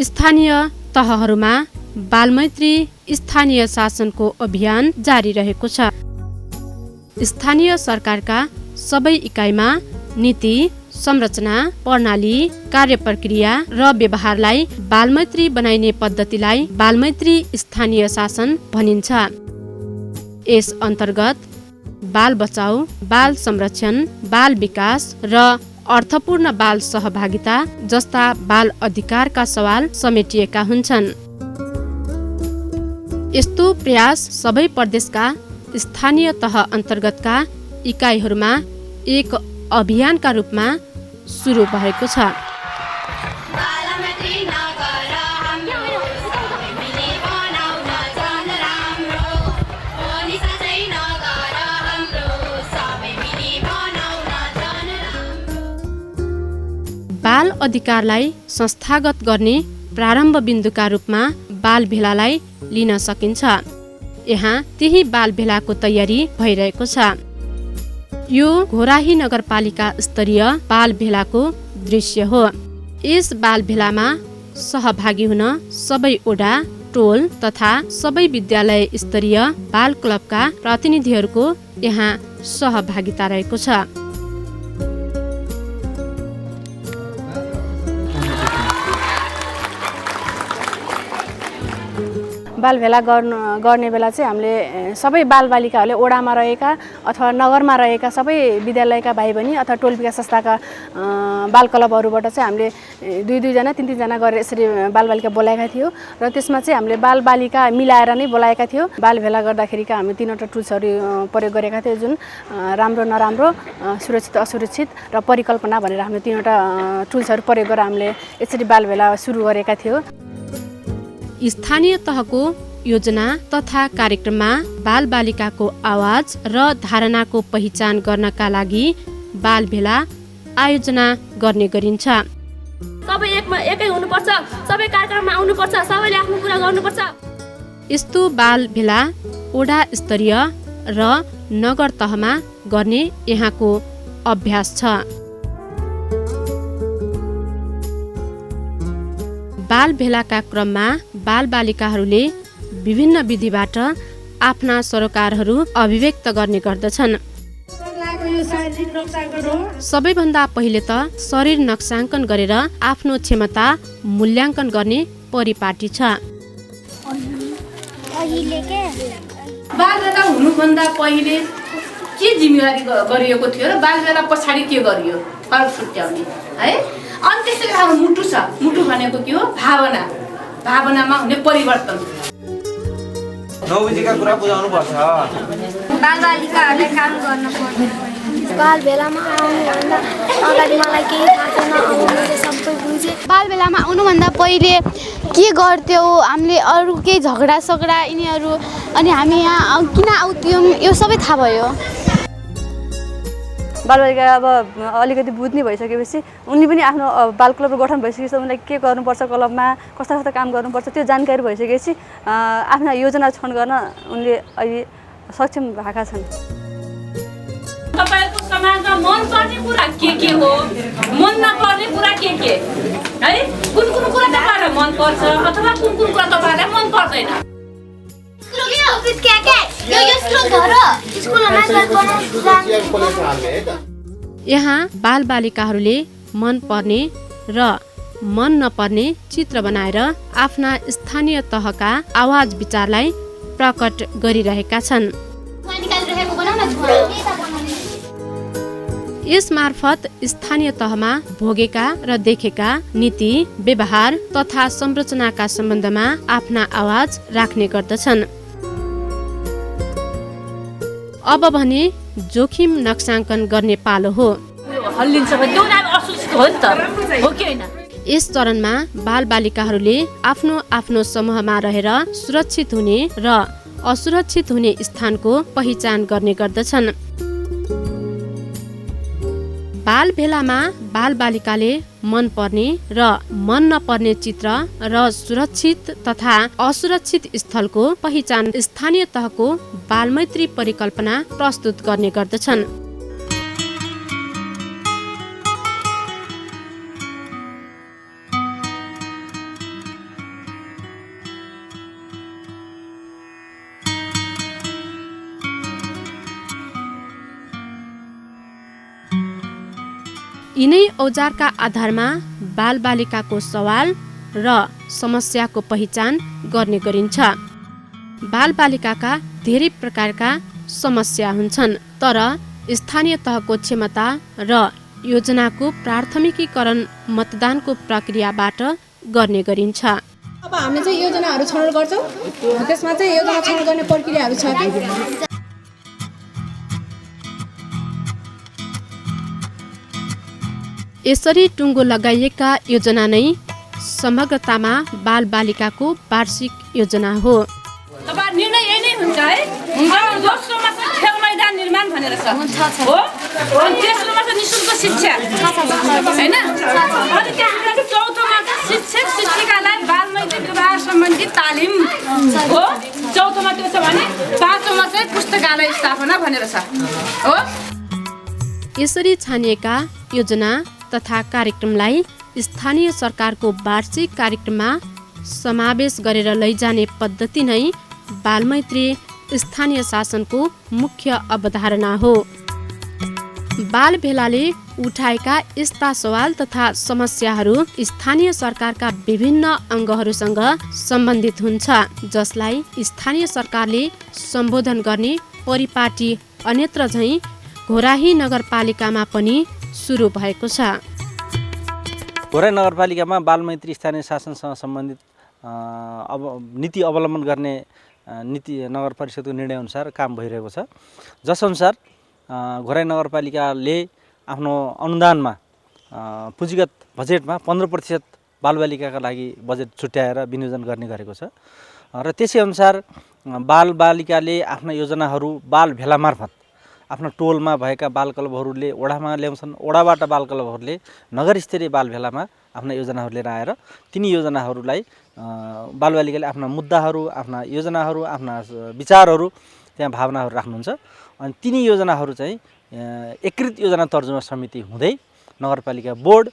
स्थानीय तहहरूमा बालमैत्री स्थानीय शासनको अभियान जारी रहेको छ। स्थानीय सरकारका सबै इकाइमा नीति, संरचना, प्रणाली, कार्यप्रक्रिया र व्यवहारलाई बालमैत्री बनाइने पद्धतिलाई बालमैत्री स्थानीय शासन भनिन्छ। यस अन्तर्गत बाल बचाउ, बाल संरक्षण, बाल विकास र अर्थपूर्ण बाल सहभागिता जस्ता बाल अधिकारका सवाल समेटिएका हुन्छन्। यस्तो प्रयास सबै प्रदेशका स्थानीय तह अन्तर्गतका इकाइहरूमा एक अभियानका रूपमा सुरु भएको छ। बाल अधिकारलाई संस्थागत गर्ने प्रारम्भ बिन्दुका रूपमा बाल भेलालाई लिन सकिन्छ। यहाँ त्यही बाल भेलाको तयारी भइरहेको छ। यो घोराही नगरपालिका स्तरीय बाल भेलाको दृश्य हो। यस बाल भेलामा सहभागी हुन सबै ओडा, टोल तथा सबै विद्यालय स्तरीय बाल क्लबका प्रतिनिधिहरूको यहाँ सहभागिता रहेको छ। बाल भेला गर्ने बेला चाहिँ हामीले सबै बालबालिकाहरूले ओडामा रहेका अथवा नगरमा रहेका सबै विद्यालयका भाइ बहिनी अथवा टोल विकास संस्थाका बाल क्लबहरूबाट चाहिँ हामीले 2-2 जना 3-3 जना गरेर यसरी बालबालिका बोलाएका थियौँ र त्यसमा चाहिँ हामीले बालबालिका मिलाएर नै बोलाएका थियौँ। बाल भेला गर्दाखेरिका हामी 3वटा टुल्सहरू प्रयोग गरेका थियौँ, जुन राम्रो नराम्रो, सुरक्षित असुरक्षित र परिकल्पना भनेर हामीले 3वटा टुल्सहरू प्रयोग गरेर हामीले यसरी बाल भेला सुरु गरेका थियौँ। स्थानीय तहको योजना तथा कार्यक्रममा बालबालिकाको आवाज र धारणाको पहिचान गर्नका लागि बाल भेला आयोजना गर्ने गरिन्छ। सबै एकै हुनुपर्छ, सबै कार्यक्रममा आउनुपर्छ, सबैले आफ्नो कुरा गर्नुपर्छ। यस्तो बाल भेला ओडा स्तरीय र नगर तहमा गर्ने यहाँको अभ्यास छ। बाल भेलाका क्रममा बालबालिकाहरूले विभिन्न विधिबाट आफ्ना सरोकारहरू अभिव्यक्त गर्ने गर्दछन्। सबैभन्दा पहिले त शरीर नक्साङ्कन गरेर आफ्नो क्षमता मूल्याङ्कन गर्ने परिपाटी छ। बालभेला हुनुभन्दा पहिले के जिम्मेवारी गरिएको थियो र बालभेला पछाडि के गरियो, फरक छुट्याउने है। अनि त्यसै अब मुटु छ। मुटु भनेको के हो? भावना। भावनामा हुने परिवर्तन। 9 बजेका कुरा बुझाउनु पर्छ। बालबालिकाहरूले काम गर्नु पर्छ। बाल भेलामा आउनुभन्दा अगाडि मलाई केही थाहा थिएन, अब मैले सबै बुझेँ। बाल भेलामा आउनुभन्दा पहिले के गर्थ्यौ हामीले, अरू केही झगडा यिनीहरू, अनि हामी यहाँ किन आउँथ्यौँ, यो सबै थाहा भयो। बालबालिका अब अलिकति बुझ्ने भइसकेपछि उनले पनि आफ्नो बाल क्लब गठन भइसकेपछि उनलाई के गर्नुपर्छ, क्लबमा कस्ता कस्ता काम गर्नुपर्छ त्यो जानकारी भइसकेपछि आफ्ना योजना छनौट गर्न उनले अहिले सक्षम भएका छन्। तपाईको समाजमा मन पर्ने कुरा के हो, मन नपर्ने कुरा के है? कुन कुरा तपाईलाई मन पर्छ अथवा कुन कुरा तपाईलाई मन पर्दैन? यहाँ बालबालिकाहरूले मन पर्ने र मन नपर्ने चित्र बनाएर आफ्ना स्थानीय तहका आवाज विचारलाई प्रकट गरिरहेका छन्। यस मार्फत स्थानीय तहमा भोगेका र देखेका नीति, व्यवहार तथा संरचनाका सम्बन्धमा आफ्ना आवाज राख्ने गर्दछन्। अब भने जोखिम नक्साङ्कन गर्ने पालो हो। यस चरणमा बालबालिकाहरूले आफ्नो आफ्नो समूहमा रहेर सुरक्षित हुने र असुरक्षित हुने स्थानको पहिचान गर्ने गर्दछन्। बाल भेलामा बालबालिकाले मन पर्ने र मन नपर्ने चित्र र सुरक्षित तथा असुरक्षित स्थलको पहिचान स्थानीय तहको बालमैत्री परिकल्पना प्रस्तुत गर्ने गर्दछन्। यिनै औजारका आधारमा बालबालिकाको सवाल र समस्याको पहिचान गर्ने गरिन्छ। बालबालिकाका धेरै प्रकारका समस्या हुन्छन्, तर स्थानीय तहको क्षमता र योजनाको प्राथमिकीकरण मतदानको प्रक्रियाबाट गर्ने गरिन्छ। अब हामीले चाहिँ योजनाहरू छनौट गर्छौँ, त्यसमा चाहिँ योजना छनौट गर्ने प्रक्रियाहरू छ कि यसरी टुङ्गो लगाइएका योजना नै समग्रतामा बालबालिकाको वार्षिक योजना हो। तपाईँ निर्णय यही नै हुन्छ है। दोस्रोमा चाहिँ खेल मैदान निर्माण भनेर छ हो, अनि तेस्रोमा चाहिँ निःशुल्क शिक्षा होइन, अनि त्यसपछि चौथोमा चाहिँ शिक्षक शिक्षिकालाई बालमैत्री व्यवहार सम्बन्धी तालिम हो, चौथोमा त्यो छ भने पाँचौँमा चाहिँ पुस्तकालय स्थापना भनेर छ हो। यसरी छानिएका योजना तथा कार्यक्रमलाई स्थानीय सरकारको वार्षिक कार्यक्रममा समावेश गरेर लैजाने पद्धति नै बालमैत्री स्थानीय शासनको मुख्य अवधारणा हो। बाल भेलाले उठाएका यस्ता सवाल तथा समस्याहरू स्थानीय सरकारका विभिन्न अङ्गहरूसँग सम्बन्धित हुन्छ, जसलाई स्थानीय सरकारले सम्बोधन गर्ने परिपाटी अन्यत्र झैँ घोराही नगरपालिकामा पनि सुरु भएको छ। घोराही नगरपालिकामा बालमैत्री स्थानीय शासनसँग सम्बन्धित नीति अवलम्बन गर्ने नीति नगर परिषदको निर्णयअनुसार काम भइरहेको छ, जसअनुसार घोराही नगरपालिकाले आफ्नो अनुदानमा पुँजीगत बजेटमा 15% बालबालिकाका लागि बजेट छुट्याएर विनियोजन गर्ने गरेको छ र त्यसै अनुसार बालबालिकाले आफ्ना योजनाहरू बाल भेला मार्फत आफ्नो टोलमा भएका बाल क्लबहरूले ओडामा ल्याउँछन्, ओडाबाट बाल क्लबहरूले नगरस्तरीय बाल भेलामा आफ्ना योजनाहरू लिएर आएर तिनी योजनाहरूलाई बालबालिकाले आफ्ना मुद्दाहरू, आफ्ना योजनाहरू, आफ्ना विचारहरू, त्यहाँ भावनाहरू राख्नुहुन्छ। अनि तिनी योजनाहरू चाहिँ एकीकृत योजना तर्जुमा समिति हुँदै नगरपालिका बोर्ड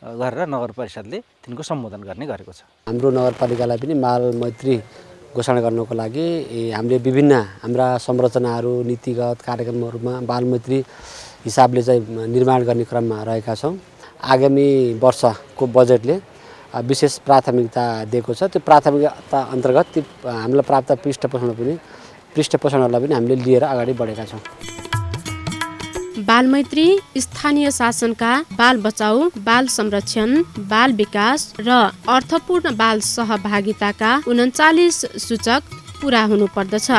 गरेर नगर परिषदले तिनको सम्बोधन गर्ने गरेको छ। हाम्रो नगरपालिकालाई पनि बालमैत्री घोषणा गर्नको लागि हामीले विभिन्न हाम्रा संरचनाहरू, नीतिगत कार्यक्रमहरूमा बालमैत्री हिसाबले चाहिँ निर्माण गर्ने क्रममा रहेका छौँ। आगामी वर्षको बजेटले विशेष प्राथमिकता दिएको छ। त्यो प्राथमिकता अन्तर्गत ती हामीलाई प्राप्त पृष्ठपोषणहरूलाई पनि हामीले लिएर अगाडि बढेका छौँ। बालमैत्री स्थानीय शासनका बाल बचाउ, बाल संरक्षण, बाल विकास र अर्थपूर्ण बाल सहभागिताका 39 सूचक पूरा हुनुपर्दछ।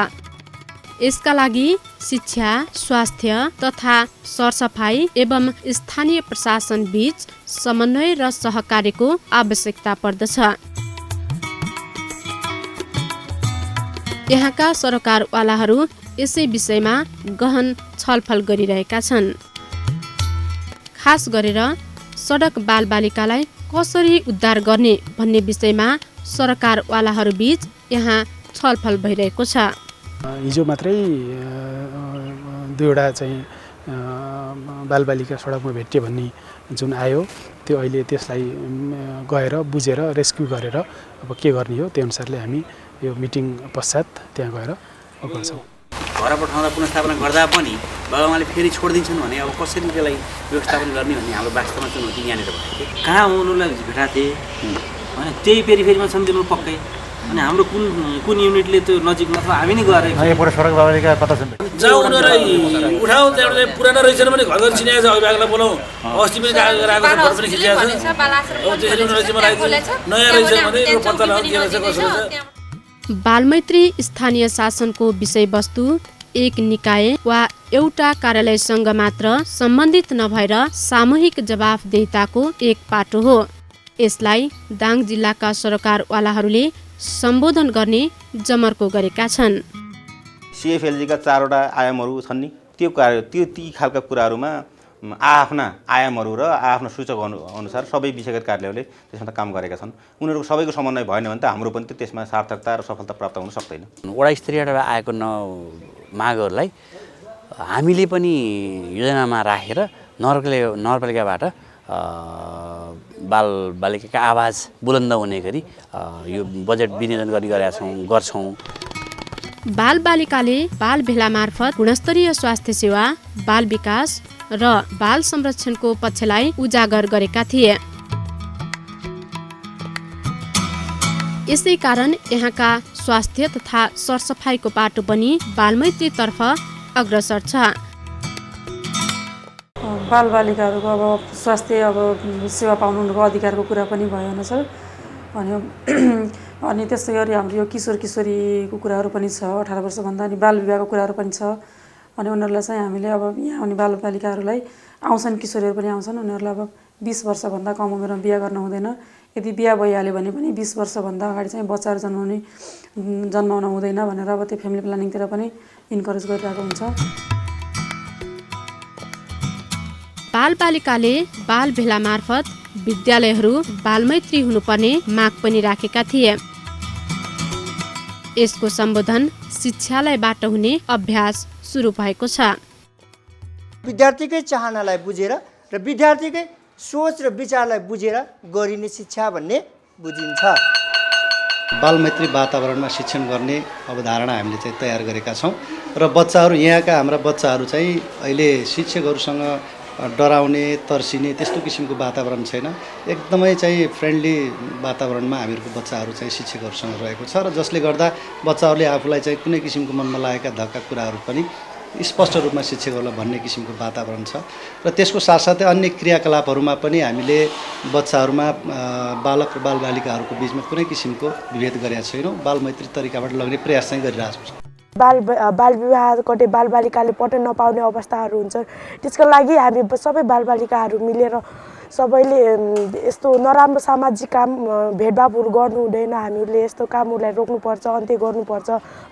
यसका लागि शिक्षा, स्वास्थ्य तथा सरसफाइ एवं स्थानीय प्रशासन बीच समन्वय र सहकार्यको आवश्यकता पर्दछ। यहाँका सरकारवालाहरू यसै विषयमा गहन छलफल गरिरहेका छन्। खास गरेर सडक बालबालिकालाई कसरी उद्धार गर्ने भन्ने विषयमा सरकारवालाहरू बीच यहाँ छलफल भइरहेको छ। हिजो मात्रै दुईवटा चाहिँ बालबालिका सडकमा भेटियो भन्ने जुन आयो, त्यो अहिले त्यसलाई गएर बुझेर रेस्क्यु गरेर अब के गर्ने हो त्यो अनुसारले हामी यो मिटिङ पश्चात त्यहाँ गएर गर्छौँ। घर पठाउँदा पुनर्स्थापना गर्दा पनि बाबुआमाले फेरि छोडिदिन्छन् भने अब कसरी त्यसलाई व्यवस्थापन गर्ने भन्ने हाम्रो वास्तवमा चुनौती यहाँनिर भयो। कहाँ उनीहरूलाई भेटाएको थिएँ होइन, त्यही पेरिफेरीमा छन् तिनीहरू पक्कै। अनि हाम्रो कुन युनिटले त्यो नजिकमा अथवा हामी नै गएर सडक बालबालिका कता छन् जहाँ उनीहरूलाई उठाऊ, त्यहाँबाट पुरानो रहेछन् भने घर घर चिनाएको छ, अभिभावकलाई बोलाउँ, अस्ति पनि गएको छ, फोटो पनि खिचिएको छ। अब त्यसरी उनीहरूलाई चाहिँ मलाई नयाँ रहेछ भने पत्ता लगाउनु के रहेछ कसो रहेछ। बालमैत्री स्थानीय शासनको विषयवस्तु एक निकाय वा एउटा कार्यालयसँग मात्र सम्बन्धित नभएर सामूहिक जवाफदेहिताको एक पाटो हो। यसलाई दाङ जिल्लाका सरकारवालाहरूले सम्बोधन गर्ने जमर्को गरेका छन्। सिएफएलजीका 4वटा आयामहरू छन् नि, ती खालका कुराहरूमा आफ्ना आयामहरू र आफ्ना सूचक अनुसार सबै विषयगत कार्यालयले त्यसमा काम गरेका छन्। उनीहरूको सबैको समन्वय भएन भने त हाम्रो पनि त्यसमा सार्थकता र सफलता प्राप्त हुन सक्दैन। वडा स्तरीयबाट आएको मागहरूलाई हामीले पनि योजनामा राखेर नगरपालिकाबाट बालबालिकाका आवाज बुलन्द हुने गरी यो बजेट विनियोजन गर्छौँ। बालबालिकाले बाल भेला मार्फत गुणस्तरीय स्वास्थ्य सेवा, बाल विकास, र बाल संरक्षणको पक्षलाई उजागर गरेका थिए। यसै कारण यहाँका स्वास्थ्य तथा सरसफाइको बाटो पनि बालमैत्रीतर्फ अग्रसर छ। बालबालिकाहरूको अब स्वास्थ्य सेवा पाउनुको अधिकारको कुरा पनि भयो होइन सर। अनि त्यस्तै गरी हाम्रो यो किशोर किशोरीको कुराहरू पनि छ, 18 वर्षभन्दा अनि बाल विवाहको कुराहरू पनि छ। अनि उनीहरूलाई चाहिँ हामीले अब यहाँ आउने बालबालिकाहरूलाई आउँछन्, किशोरीहरू पनि आउँछन्, उनीहरूलाई अब 20 वर्षभन्दा कम उमेरमा बिहा गर्न हुँदैन। यदि बिहा भइहाल्यो भने पनि 20 वर्षभन्दा अगाडि चाहिँ बच्चाहरू जन्माउन हुँदैन भनेर अब त्यो फ्यामिली प्लानिङतिर पनि इन्करेज गरिरहेको हुन्छ। बालबालिकाले बाल भेला मार्फत विद्यालयहरू बालमैत्री हुनुपर्ने माग पनि राखेका थिए। यसको सम्बोधन शिक्षालयबाट हुने अभ्यास सुरु भएको छ। विद्यार्थीकै चाहनालाई बुझेर र विद्यार्थीकै सोच र विचारलाई बुझेर गरिने शिक्षा भन्ने बुझिन्छ। बालमैत्री वातावरणमा शिक्षण गर्ने अवधारणा हामीले चाहिँ तयार गरेका छौँ र बच्चाहरू, यहाँका हाम्रा बच्चाहरू चाहिँ अहिले शिक्षकहरूसँग डराउने, तर्सिने त्यस्तो किसिमको वातावरण छैन। एकदमै चाहिँ फ्रेन्डली वातावरणमा हामीहरूको बच्चाहरू चाहिँ शिक्षकहरूसँग रहेको छ र जसले गर्दा बच्चाहरूले आफूलाई चाहिँ कुनै किसिमको मनमा लागेका धक्का कुराहरू पनि स्पष्ट रूपमा शिक्षकहरूलाई भन्ने किसिमको वातावरण छ। र त्यसको साथसाथै अन्य क्रियाकलापहरूमा पनि हामीले बच्चाहरूमा बालक र बालबालिकाहरूको बिचमा कुनै किसिमको विभेद गरेका छैनौँ। बालमैत्री तरिकाबाट लग्ने प्रयास चाहिँ गरिरहेको छौँ। बाल विवाह कतै बालबालिकाले पढ्न नपाउने अवस्थाहरू हुन्छ। त्यसको लागि हामी सबै बालबालिकाहरू मिलेर सबैले यस्तो नराम्रो सामाजिक काम भेदभावहरू गर्नु हुँदैन। हामीले यस्तो कामहरूलाई रोक्नुपर्छ, अन्त्य गर्नुपर्छ।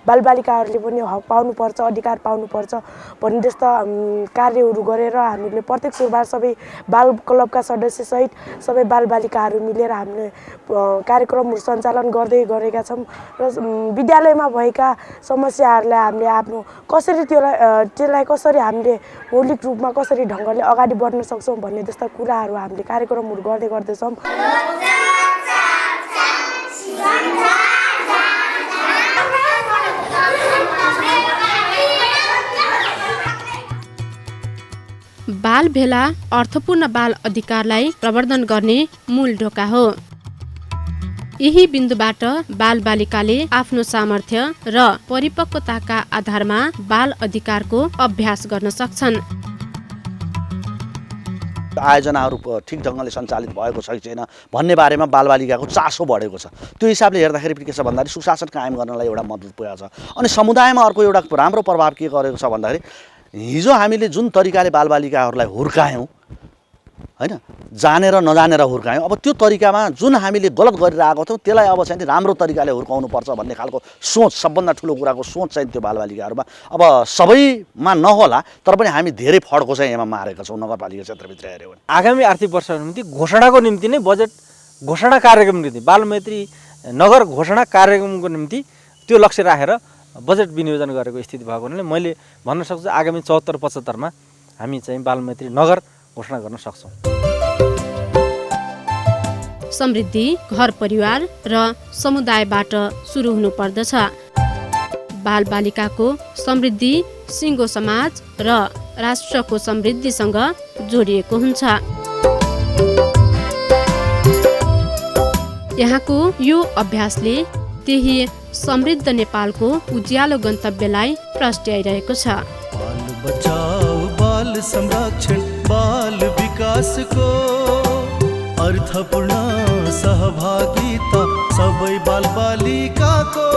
बालबालिकाहरूले पनि हक पाउनुपर्छ, अधिकार पाउनुपर्छ भन्ने जस्ता कार्यहरू गरेर हामीले प्रत्येक शुक्रबार सबै बाल क्लबका सदस्यसहित सबै बालबालिकाहरू मिलेर हामीले कार्यक्रमहरू सञ्चालन गर्दै गरेका छौँ र विद्यालयमा भएका समस्याहरूलाई हामीले आफ्नो कसरी त्यसलाई कसरी हामीले मौलिक रूपमा कसरी ढङ्गले अगाडि बढ्न सक्छौँ भन्ने जस्ता कुराहरू हामीले कार्यक्रमहरू गर्दैछौँ। बाल भेला अर्थपूर्ण बाल अधिकारलाई प्रवर्धन गर्ने मूल ढोका हो। यही बिन्दुबाट बालबालिकाले आफ्नो सामर्थ्य र परिपक्वताका आधारमा बाल अधिकारको अभ्यास गर्न सक्छन्। आयोजनाहरू ठिक ढङ्गले सञ्चालित भएको छ कि छैन भन्ने बारेमा बालबालिकाको चासो बढेको छ। त्यो हिसाबले हेर्दाखेरि के छ भन्दाखेरि सुशासन कायम गर्नलाई एउटा मद्दत पुगेको छ। अनि समुदायमा अर्को एउटा राम्रो प्रभाव के गरेको छ भन्दाखेरि हिजो हामीले जुन तरिकाले बालबालिकाहरूलाई हुर्कायौँ हैन, जानेर नजानेर हुर्कायौँ, अब त्यो तरिकामा जुन हामीले गलत गरिरहेको थियौँ त्यसलाई अब चाहिँ राम्रो तरिकाले हुर्काउनुपर्छ भन्ने खालको सोच, सबभन्दा ठुलो कुराको सोच चाहिँ त्यो बालबालिकाहरूमा अब सबैमा नहोला तर पनि हामी धेरै फड्को चाहिँ यहाँ मारेका छौँ नगरपालिका क्षेत्रभित्र हेऱ्यौँ भने। आगामी आर्थिक वर्षको निम्ति घोषणाको निम्ति नै बजेट घोषणा कार्यक्रमको निम्ति बालमैत्री नगर घोषणा कार्यक्रमको निम्ति त्यो लक्ष्य राखेर बजेट विनियोजन गरेको स्थिति भएको हुनाले मैले भन्न सक्छु आगामी 74-75 मा हामी चाहिँ बालमैत्री नगर घोषणा गर्न सक्छौँ। समृद्धि घर परिवार र समुदायबाट सुरु हुनुपर्दछ। बालबालिकाको समृद्धि सिङ्गो समाज र राष्ट्रको समृद्धिसँग जोडिएको हुन्छ। यहाँको यो अभ्यासले त्यही समृद्ध नेपालको उज्यालो गन्तव्यलाई प्रस्ट्याइरहेको छ। बाल बचाओ, बाल संरक्षण, बाल विकासको अर्थपूर्ण सहभागिता सबै बालबालिकाको